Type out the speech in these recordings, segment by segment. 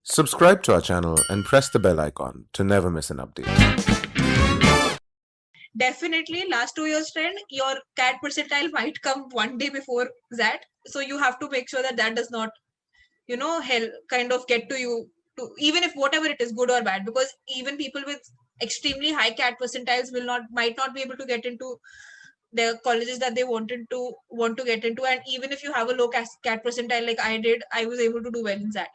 Subscribe to our channel and press the bell icon to never miss an update. Definitely, last 2 years trend, your CAT percentile might come one day before that. So you have to make sure that that does not, hell kind of get to you, to even if whatever it is, good or bad, because even people with extremely high CAT percentiles might not be able to get into the colleges that they want to get into. And even if you have a low CAT percentile like I did, I was able to do well in that.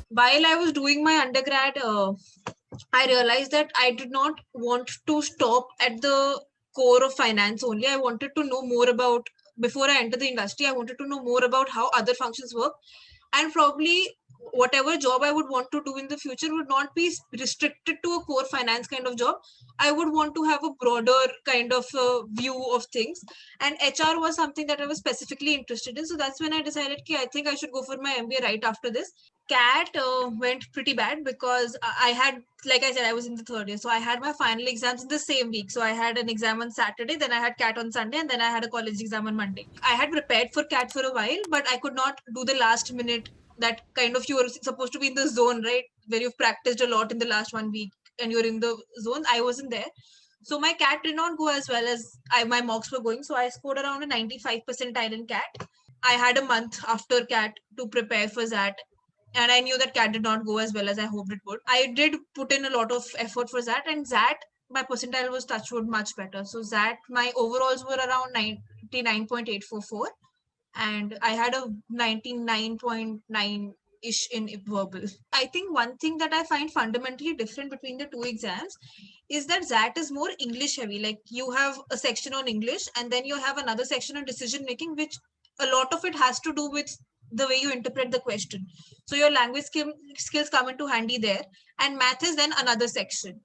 While I was doing my undergrad, I realized that I did not want to stop at the core of finance only. I wanted to know more about, before I enter the industry, I wanted to know more about how other functions work. And probably whatever job I would want to do in the future would not be restricted to a core finance kind of job. I would want to have a broader kind of view of things. And HR was something that I was specifically interested in. So that's when I decided, okay, I think I should go for my MBA right after this. CAT went pretty bad because I had, like I said, I was in the third year. So I had my final exams in the same week. So I had an exam on Saturday, then I had CAT on Sunday, and then I had a college exam on Monday. I had prepared for CAT for a while, but I could not do the last minute, that kind of, you were supposed to be in the zone, right? Where you've practiced a lot in the last 1 week and you're in the zone. I wasn't there. So my CAT did not go as well as my mocks were going. So I scored around a 95 percentile in CAT. I had a month after CAT to prepare for that, and I knew that CAT did not go as well as I hoped it would. I did put in a lot of effort for that, and that my percentile was touchwood much better. So that my overalls were around 99.844, and I had a 99.9 ish in verbal. I think one thing that I find fundamentally different between the two exams is that ZAT is more English heavy. Like you have a section on English and then you have another section on decision making, which a lot of it has to do with the way you interpret the question. So your language skills come into handy there, and math is then another section.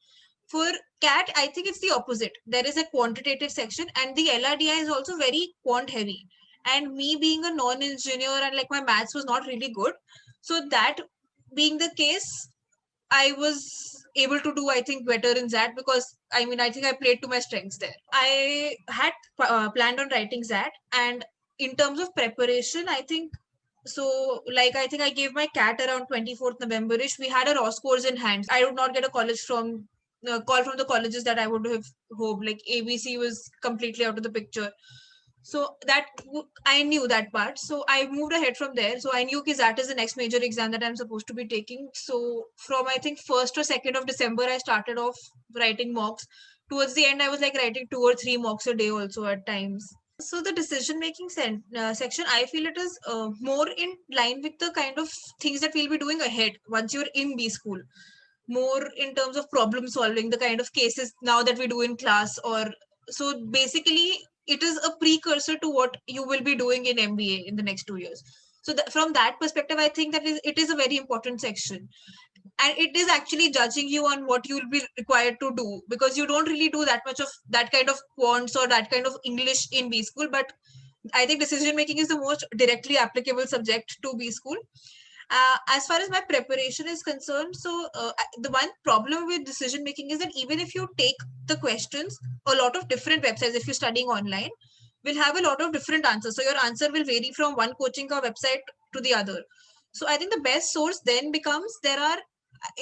For CAT, I think it's the opposite. There is a quantitative section, and the LRDI is also very quant heavy. And me being a non-engineer and like my maths was not really good, so that being the case, I was able to do, I think, better in that, because I mean, I think I played to my strengths there. I had planned on writing that, and in terms of preparation, I think so. Like, I think I gave my CAT around 24th November-ish. We had a Ross course in hand. I would not get a college from call from the colleges that I would have hoped. Like ABC was completely out of the picture. So that I knew that part. So I moved ahead from there. So I knew that is the next major exam that I'm supposed to be taking. So from I think 1st or 2nd of December, I started off writing mocks. Towards the end, I was like writing 2 or 3 mocks a day also at times. So the decision making section, I feel it is more in line with the kind of things that we'll be doing ahead once you're in B school. More in terms of problem solving, the kind of cases now that we do in class, or so basically it is a precursor to what you will be doing in MBA in the next 2 years. So from that perspective, I think that it is a very important section, and it is actually judging you on what you'll be required to do, because you don't really do that much of that kind of quants or that kind of English in B school. But I think decision making is the most directly applicable subject to B school. As far as my preparation is concerned, so the one problem with decision making is that even if you take the questions, a lot of different websites, if you're studying online, will have a lot of different answers. So your answer will vary from one coaching website to the other. So I think the best source then becomes, there are,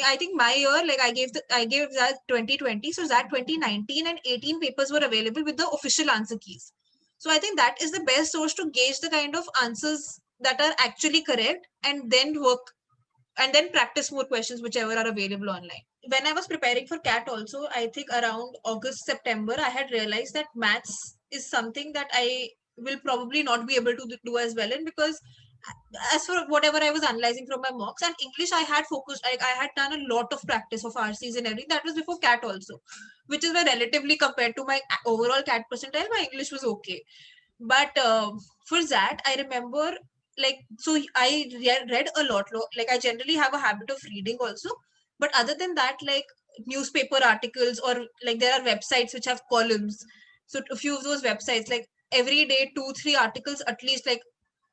I think my year, like I gave that 2020, so that 2019 and 18 papers were available with the official answer keys. So I think that is the best source to gauge the kind of answers that are actually correct, and then work and then practice more questions whichever are available online. When I was preparing for CAT also, I think around August, September, I had realized that maths is something that I will probably not be able to do as well in, because as for whatever I was analyzing from my mocks, and English, I had focused, like I had done a lot of practice of RCs and everything. That was before CAT also, which is why relatively compared to my overall CAT percentile, my English was okay. But for that, I remember, like, so I read a lot. Like I generally have a habit of reading also, but other than that, like newspaper articles, or like there are websites which have columns. So a few of those websites, like every day 2-3 articles at least, like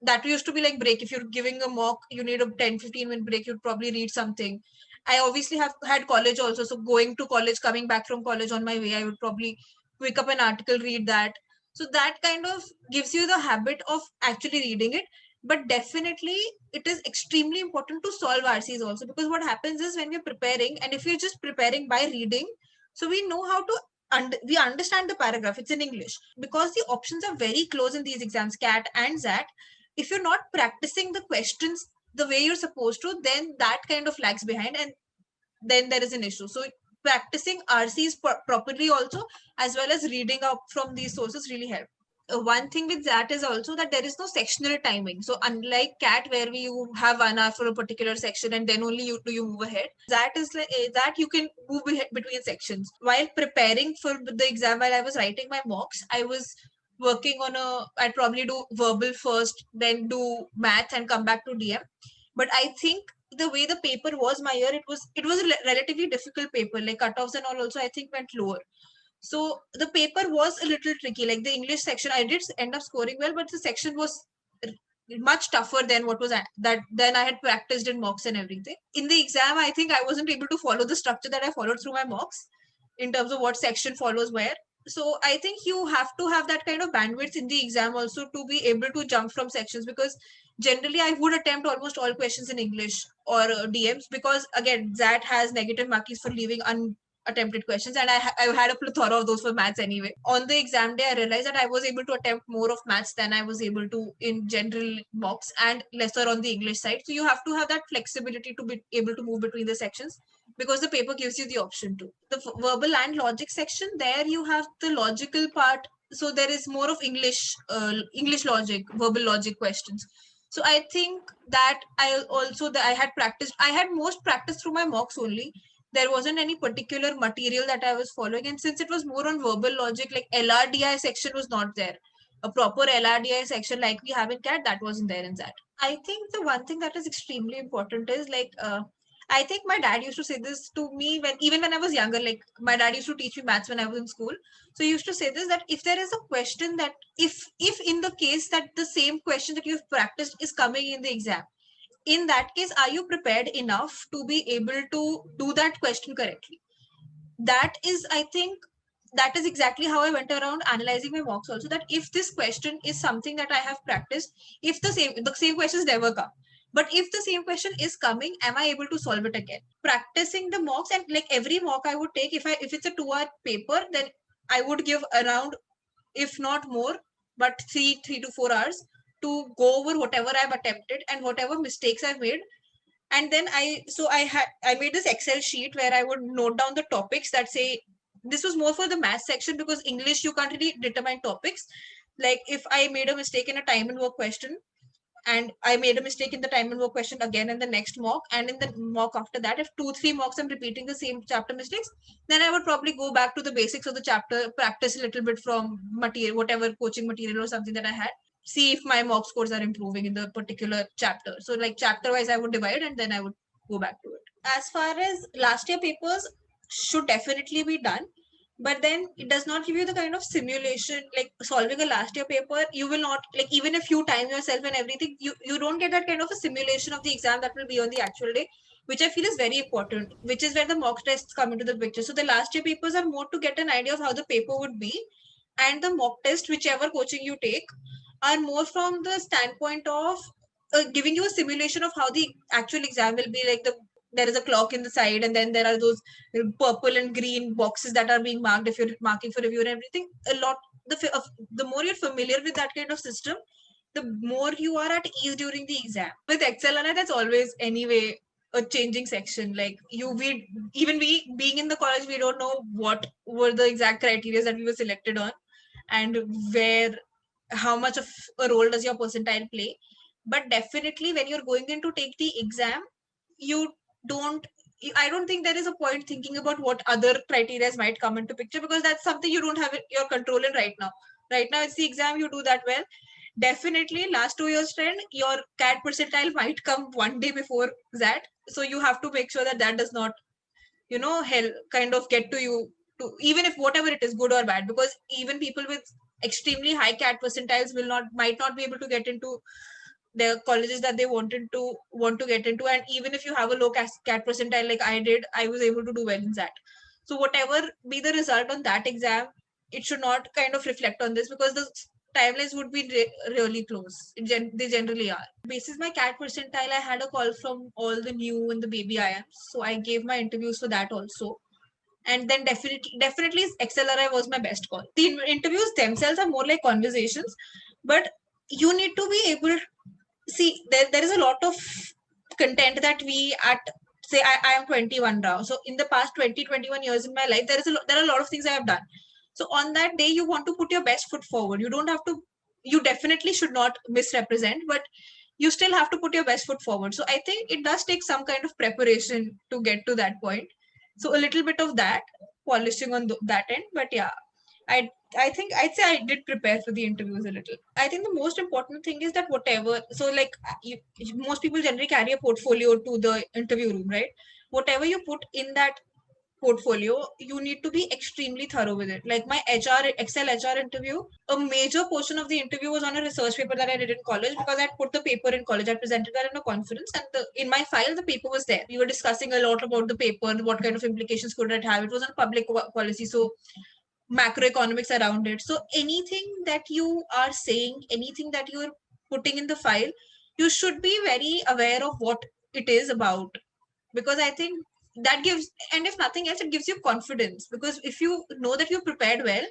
that used to be like break. If you're giving a mock, you need a 10-15 minute break, you'd probably read something. I obviously have had college also. So going to college, coming back from college on my way, I would probably pick up an article, read that. So that kind of gives you the habit of actually reading it. But definitely, it is extremely important to solve RCs also, because what happens is when we're preparing, and if you're just preparing by reading, so we know how to we understand the paragraph. It's in English, because the options are very close in these exams, CAT and ZAT. If you're not practicing the questions the way you're supposed to, then that kind of lags behind, and then there is an issue. So practicing RCs properly also, as well as reading up from these sources, really help. One thing with that is also that there is no sectional timing. So unlike CAT, where you have 1 hour for a particular section and then only you move ahead, that is like that you can move between sections. While preparing for the exam, while I was writing my mocks, I was working on I'd probably do verbal first, then do math, and come back to DM. But I think the way the paper was my year, it was a relatively difficult paper. Like cutoffs and all also I think went lower. So the paper was a little tricky. Like the English section, I did end up scoring well, but the section was much tougher than what was that then I had practiced in mocks and everything. In the exam, I think I wasn't able to follow the structure that I followed through my mocks in terms of what section follows where. So I think you have to have that kind of bandwidth in the exam also to be able to jump from sections, because generally I would attempt almost all questions in English or DMs, because again that has negative markings for leaving attempted questions, and I had a plethora of those for maths anyway. On the exam day, I realized that I was able to attempt more of maths than I was able to in general mocks, and lesser on the English side. So you have to have that flexibility to be able to move between the sections, because the paper gives you the option to. The verbal and logic section, there you have the logical part. So there is more of English logic, verbal logic questions. So I think that I had practiced. I had most practice through my mocks only. There wasn't any particular material that I was following. And since it was more on verbal logic, like LRDI section was not there. A proper LRDI section like we have in CAT, that wasn't there in that. I think the one thing that is extremely important is like, I think my dad used to say this to me even when I was younger. Like my dad used to teach me maths when I was in school. So he used to say this, that if there is a question that if in the case that the same question that you've practiced is coming in the exam, in that case, are you prepared enough to be able to do that question correctly? That is, I think, that is exactly how I went around analyzing my mocks also, that if this question is something that I have practiced, if the same questions never come, but if the same question is coming, am I able to solve it again? Practicing the mocks, and like every mock I would take, if it's a 2-hour paper, then I would give around, if not more, but 3 to 4 hours to go over whatever I've attempted and whatever mistakes I've made. And then I made this Excel sheet where I would note down the topics that say, this was more for the math section, because English you can't really determine topics. Like if I made a mistake in a time and work question, and I made a mistake in the time and work question again in the next mock, and in the mock after that, if 2-3 mocks I'm repeating the same chapter mistakes, then I would probably go back to the basics of the chapter, practice a little bit from material, whatever coaching material or something that I had, see if my mock scores are improving in the particular chapter. So like chapter wise I would divide, and then I would go back to it. As far as last year papers, should definitely be done, but then it does not give you the kind of simulation. Like solving a last year paper, you will not, like even if you time yourself and everything, you don't get that kind of a simulation of the exam that will be on the actual day, which I feel is very important, which is where the mock tests come into the picture. So the last year papers are more to get an idea of how the paper would be, and the mock test, whichever coaching you take, are more from the standpoint of giving you a simulation of how the actual exam will be. Like there is a clock in the side, and then there are those purple and green boxes that are being marked if you're marking for review and everything. The more you're familiar with that kind of system, the more you are at ease during the exam. With Excel and that's always anyway a changing section. Like we being in the college, we don't know what were the exact criteria that we were selected on, and how much of a role does your percentile play. But definitely when you're going in to take the exam, you don't I don't think there is a point thinking about what other criteria might come into picture, because that's something you don't have your control in right now. Right now it's the exam, you do that well. Definitely last 2 years trend, your CAT percentile might come one day before that. So you have to make sure that that does not, hell kind of get to you, to even if whatever it is, good or bad, because even people with extremely high CAT percentiles might not be able to get into the colleges that they want to get into, and even if you have a low CAT percentile like I did, I was able to do well in that. So whatever be the result on that exam, it should not kind of reflect on this, because the timelines would be really close. They generally are. Basis my CAT percentile, I had a call from all the new and the baby IIMs, so I gave my interviews for that also. And then definitely XLRI was my best call. The interviews themselves are more like conversations, but you need to be able to see there is a lot of content that we at say I am 21 now. So in the past 21 years in my life, there are a lot of things I have done. So on that day, you want to put your best foot forward. You don't have to, you definitely should not misrepresent, but you still have to put your best foot forward. So I think it does take some kind of preparation to get to that point. So a little bit of that polishing on that end, but yeah, I think I'd say I did prepare for the interviews a little. I think the most important thing is that whatever, so like most people generally carry a portfolio to the interview room, right? Whatever you put in that portfolio, you need to be extremely thorough with it. Like my Excel HR interview, a major portion of the interview was on a research paper that I did in college, because I put the paper in college. I presented that in a conference, and in my file the paper was there. We were discussing a lot about the paper, what kind of implications could it have. It was on public policy, so macroeconomics around it. So anything that you are saying, anything that you're putting in the file, you should be very aware of what it is about, because I think that gives, and if nothing else, it gives you confidence, because if you know that you prepared well,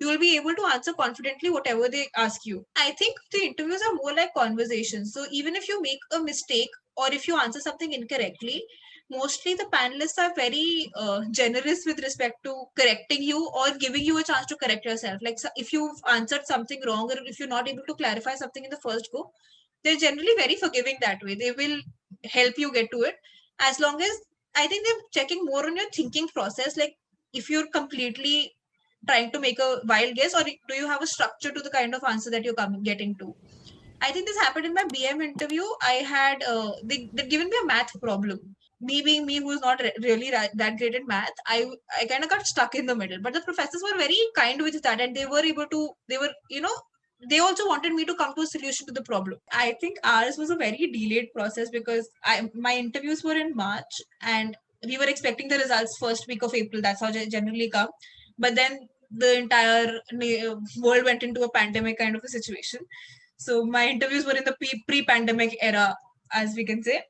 you will be able to answer confidently whatever they ask you. I think the interviews are more like conversations. So even if you make a mistake or if you answer something incorrectly, mostly the panelists are very generous with respect to correcting you or giving you a chance to correct yourself. Like, so if you've answered something wrong, or if you're not able to clarify something in the first go, they're generally very forgiving that way. They will help you get to it, as long as, I think they're checking more on your thinking process. Like if you're completely trying to make a wild guess, or do you have a structure to the kind of answer that you're getting to. I think this happened in my BM interview. I had they'd given me a math problem. Me being me, who's not really that great at math, I kind of got stuck in the middle. But the professors were very kind with that, and they were they also wanted me to come to a solution to the problem. I think ours was a very delayed process, because my interviews were in March, and we were expecting the results first week of April. That's how they generally come. But then the entire world went into a pandemic kind of a situation. So my interviews were in the pre-pandemic era, as we can say.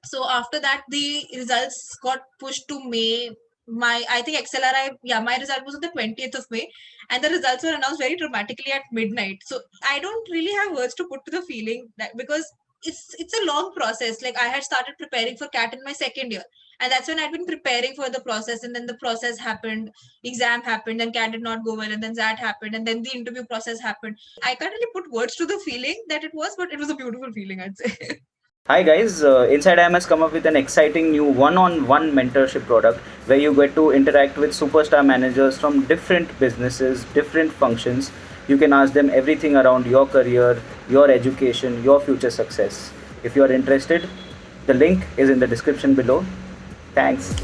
So after that, the results got pushed to May. I think XLRI, my result was on the 20th of May, and the results were announced very dramatically at midnight. So I don't really have words to put to the feeling, that because it's a long process. Like I had started preparing for CAT in my second year, and that's when I'd been preparing for the process, and then the process happened, exam happened, then CAT did not go well, and then that happened, and then the interview process happened. I can't really put words to the feeling that it was, but it was a beautiful feeling, I'd say. Hi guys, Inside IIM has come up with an exciting new one-on-one mentorship product where you get to interact with superstar managers from different businesses, different functions. You can ask them everything around your career, your education, your future success. If you are interested, the link is in the description below. Thanks.